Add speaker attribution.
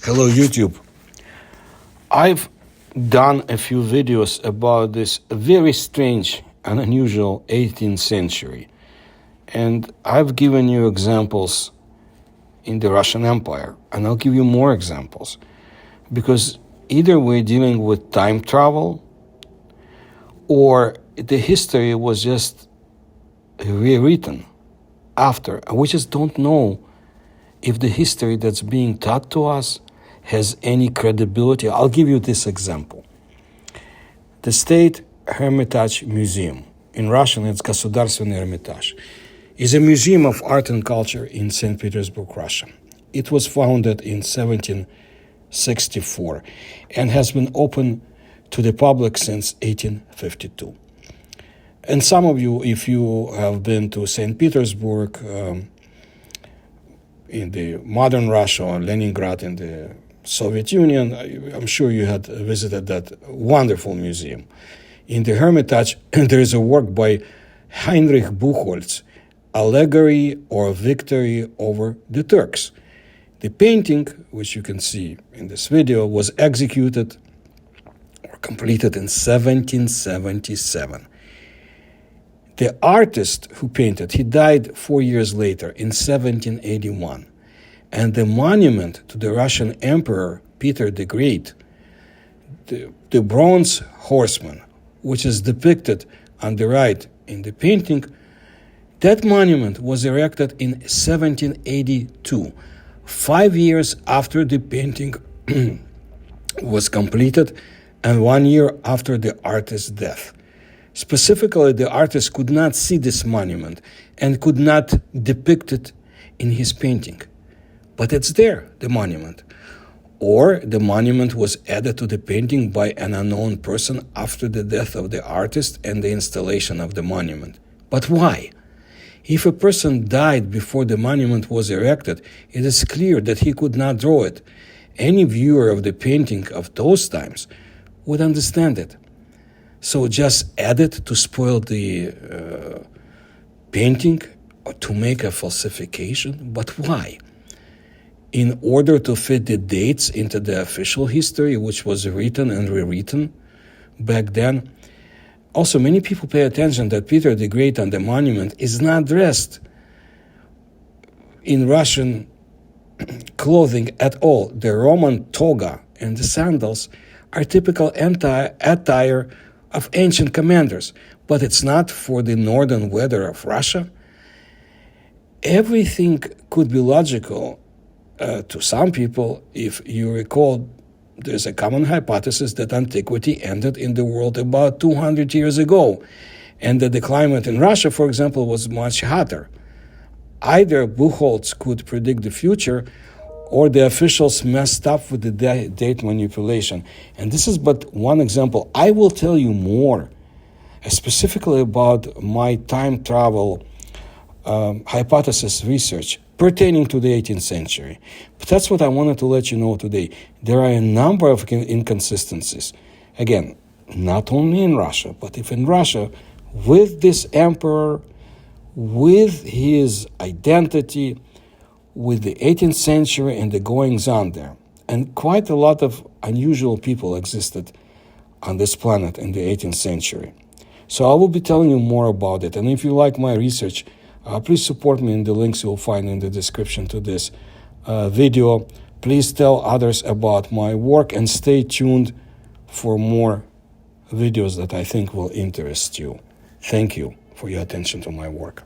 Speaker 1: Hello, YouTube. I've done a few videos about this very strange and unusual 18th century. And I've given you examples in the Russian Empire, and I'll give you more examples. Because either we're dealing with time travel, or the history was just rewritten after. We just don't know if the history that's being taught to us has any credibility. I'll give you this example. The State Hermitage Museum, in Russian it's Государственный Hermitage, is a museum of art and culture in St. Petersburg, Russia. It was founded in 1764 and has been open to the public since 1852. And some of you, if you have been to St. Petersburg, in the modern Russia, or Leningrad in the Soviet Union, I'm sure you had visited that wonderful museum. In the Hermitage, there is a work by Heinrich Buchholz, Allegory or Victory over the Turks. The painting, which you can see in this video, was executed or completed in 1777. The artist who painted, he died 4 years later in 1781. And the monument to the Russian Emperor Peter the Great, the bronze horseman, which is depicted on the right in the painting, that monument was erected in 1782, 5 years after the painting was completed and 1 year after the artist's death. Specifically, the artist could not see this monument and could not depict it in his painting. But it's there, the monument. Or the monument was added to the painting by an unknown person after the death of the artist and the installation of the monument. But why? If a person died before the monument was erected, it is clear that he could not draw it. Any viewer of the painting of those times would understand it. So just add it to spoil the painting or to make a falsification? But why? In order to fit the dates into the official history, which was written and rewritten back then. Also, many people pay attention that Peter the Great on the monument is not dressed in Russian clothing at all. The Roman toga and the sandals are typical attire of ancient commanders, but it's not for the northern weather of Russia. Everything could be logical to some people. If you recall, there's a common hypothesis that antiquity ended in the world about 200 years ago, and that the climate in Russia, for example, was much hotter. Either Buchholz could predict the future, or the officials messed up with the date manipulation. And this is but one example. I will tell you more, specifically about my time travel hypothesis research pertaining to the 18th century. But that's what I wanted to let you know today. There are a number of inconsistencies. Again, not only in Russia, but if in Russia, with this emperor, with his identity, with the 18th century and the goings-on there. And quite a lot of unusual people existed on this planet in the 18th century. So I will be telling you more about it. And if you like my research, please support me in the links you'll find in the description to this video. Please tell others about my work and stay tuned for more videos that I think will interest you. Thank you for your attention to my work.